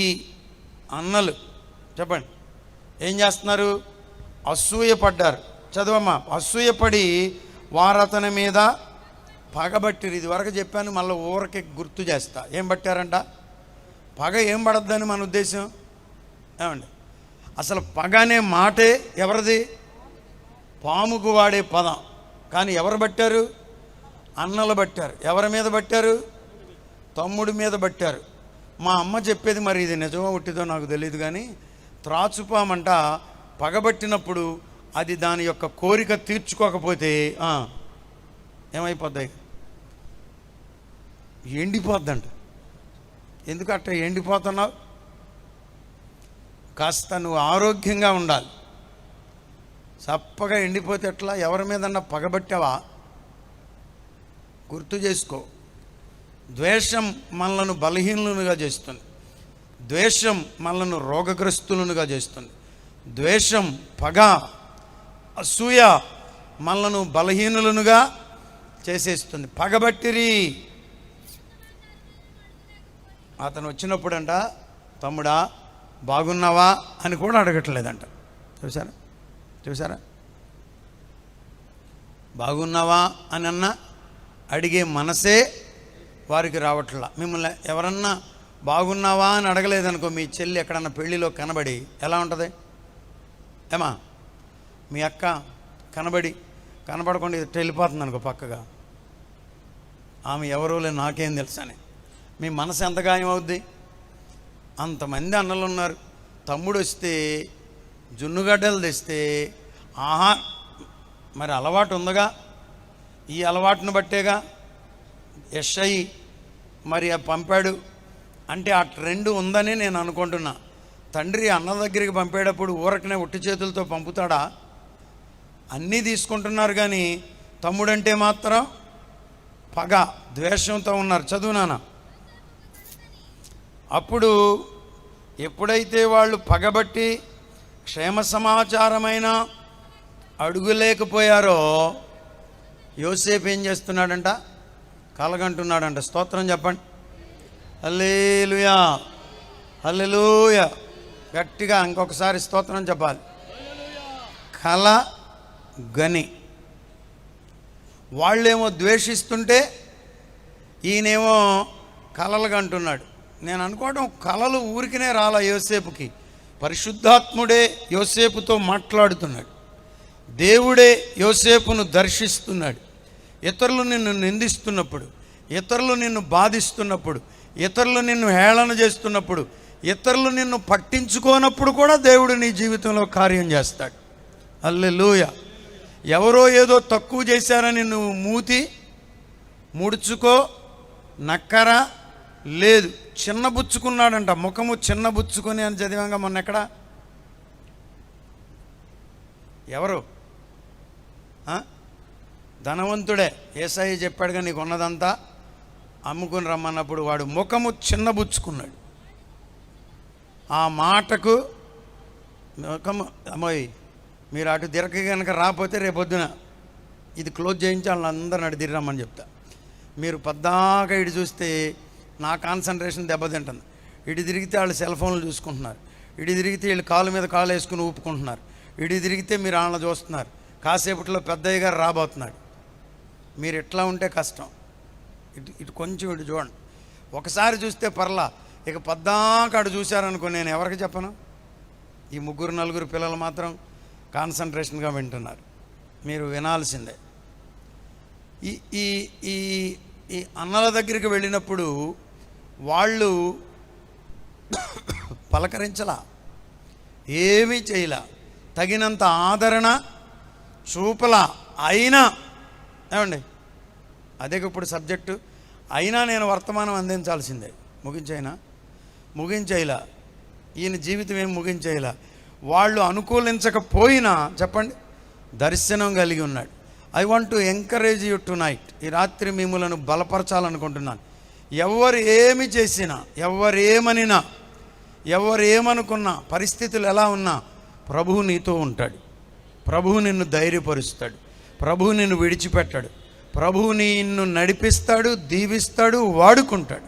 ఈ అన్నలు చెప్పండి ఏం చేస్తున్నారు? అసూయపడ్డారు. చదవమ్మా. అసూయపడి వారు అతని మీద పగబట్టిరు. ఇది వరకు చెప్పాను, మళ్ళీ ఊరకి గుర్తు చేస్తా. ఏం పట్టారంట? పగ ఏం పడద్దని మన ఉద్దేశం ఏమండి? అసలు పగ అనే మాటే ఎవరిది? పాముకు వాడే పదం. కానీ ఎవరు పట్టారు? అన్నలు పట్టారు. ఎవరి మీద పట్టారు? తమ్ముడి మీద పట్టారు. మా అమ్మ చెప్పేది, మరి ఇది నిజమో ఉట్టిదో నాకు తెలియదు, కానీ త్రాచుపామంట పగబట్టినప్పుడు అది దాని యొక్క కోరిక తీర్చుకోకపోతే ఏమైపోద్ది? ఎండిపోద్దంట. ఎందుకట్ట ఎండిపోతున్నావు? కాస్త నువ్వు ఆరోగ్యంగా ఉండాలి. చప్పగా ఎండిపోతే ఎట్లా? ఎవరి మీదన్నా పగబట్టావా? గుర్తు చేసుకో. ద్వేషం మనలను బలహీనులుగా చేస్తుంది. ద్వేషం మనలను రోగగ్రస్తులుగా చేస్తుంది. ద్వేషం, పగ, అసూయ మనలను బలహీనులుగా చేసేస్తుంది. పగబట్టిరి. అతను వచ్చినప్పుడంట, తమ్ముడా బాగున్నావా అని కూడా అడగట్లేదంట. చూసారా? బాగున్నావా అని అన్నా అడిగే మనసే వారికి రావట్లా. మిమ్మల్ని ఎవరన్నా బాగున్నావా అని అడగలేదనుకో, మీ చెల్లి ఎక్కడన్నా పెళ్ళిలో కనబడి ఎలా ఉంటుంది? ఏమా మీ అక్క కనబడకుండా వెళ్ళిపోతుంది అనుకో పక్కగా, ఆమె ఎవరో లేదు నాకేం తెలుసని మీ మనసు ఎంత గాయం అవుద్ది? అంతమంది అన్నలు ఉన్నారు. తమ్ముడు వస్తే జున్నుగడ్డలు తెస్తే మరి అలవాటు ఉందిగా, ఈ అలవాటును బట్టేగా ఎస్ఐ మరి పంపాడు అంటే ఆ ట్రెండ్ ఉందని నేను అనుకుంటున్నా. తండ్రి అన్న దగ్గరికి పంపేటప్పుడు ఊరకనే ఒట్టి చేతులతో పంపుతాడా? అన్నీ తీసుకుంటున్నారు, కానీ తమ్ముడంటే మాత్రం పగ, ద్వేషంతో ఉన్నారు. చదువు నాన్న. అప్పుడు ఎప్పుడైతే వాళ్ళు పగబట్టి క్షేమ సమాచారమైన అడుగులేకపోయారో, యోసేపు ఏం చేస్తున్నాడంట? కలగంటున్నాడంట. స్తోత్రం చెప్పండి. హల్లెలూయా, హల్లెలూయా. గట్టిగా ఇంకొకసారి స్తోత్రం చెప్పాలి. కల గని. వాళ్ళేమో ద్వేషిస్తుంటే ఈయనేమో కలలుగా అంటున్నాడు. నేను అనుకోవడం కలలు ఊరికినే రాలా యోసేపుకి. పరిశుద్ధాత్ముడే యోసేపుతో మాట్లాడుతున్నాడు. దేవుడే యోసేపును దర్శిస్తున్నాడు. ఇతరులు నిన్ను నిందిస్తున్నప్పుడు, ఇతరులు నిన్ను బాధిస్తున్నప్పుడు, ఇతరులు నిన్ను హేళన చేస్తున్నప్పుడు, ఇతరులు నిన్ను పట్టించుకోనప్పుడు కూడా దేవుడు నీ జీవితంలో కార్యం చేస్తాడు. హల్లెలూయా. ఎవరో ఏదో తక్కువ చేశారని నువ్వు మూతి ముడుచుకో నక్కరా లేదు. చిన్నబుచ్చుకున్నాడంట, ముఖము చిన్నబుచ్చుకొని అని చదివాంగా మొన్న. ఎక్కడ? ఎవరు? ధనవంతుడే. యేసయ్య చెప్పాడుగా నీకు ఉన్నదంతా అమ్ముకుని రమ్మన్నప్పుడు వాడు ముఖము చిన్నబుచ్చుకున్నాడు. ఆ మాటకు ముఖము, అమ్మాయి మీరు అటు దిరక కనుక రాకపోతే రేపొద్దున ఇది క్లోజ్ చేయించి వాళ్ళందరిని అటు తిరగమని చెప్తా. మీరు పద్దాకా ఇటు చూస్తే నా కాన్సన్ట్రేషన్ దెబ్బతింటుంది. ఇటు తిరిగితే వాళ్ళు సెల్ ఫోన్లు చూసుకుంటున్నారు, ఇటు తిరిగితే వీళ్ళు కాలు మీద కాలు వేసుకుని ఊపుకుంటున్నారు, ఇటు తిరిగితే మీరు వాళ్ళని చూస్తున్నారు. కాసేపట్లో పెద్దయ్య గారు రాబోతున్నాడు. మీరు ఎట్లా ఉంటే కష్టం. ఇటు కొంచెం ఇటు చూడండి. ఒకసారి చూస్తే పర్లా, ఇక పద్దాకా అటు చూశారనుకో నేను ఎవరికి చెప్పను. ఈ 3-4 పిల్లలు మాత్రం కాన్సన్ట్రేషన్గా వింటున్నారు. మీరు వినాల్సిందే. ఈ ఈ ఈ ఈ అన్నల దగ్గరికి వెళ్ళినప్పుడు వాళ్ళు పలకరించలా, ఏమీ చేయలా, తగినంత ఆదరణ చూపలా. అయినా ఏమండి, అదే ఇప్పుడు సబ్జెక్టు. అయినా నేను వర్తమానం అందించాల్సిందే. ముగించేలా ఈయన జీవితం ఏం ముగించేలా. వాళ్ళు అనుకూలించకపోయినా చెప్పండి, దర్శనం కలిగి ఉన్నాడు. I want to encourage you to night. ఈ రాత్రి మిమ్మలను బలపరచాలనుకుంటున్నాను. ఎవరు ఏమి చేసినా, ఎవరేమనినా, ఎవరేమనుకున్నా, పరిస్థితులు ఎలా ఉన్నా ప్రభువు నీతో ఉంటాడు. ప్రభువు నిన్ను ధైర్యపరుస్తాడు. ప్రభువు నిన్ను విడిచిపెట్టాడు. ప్రభువు నిన్ను నడిపిస్తాడు, దీవిస్తాడు, వాడుకుంటాడు.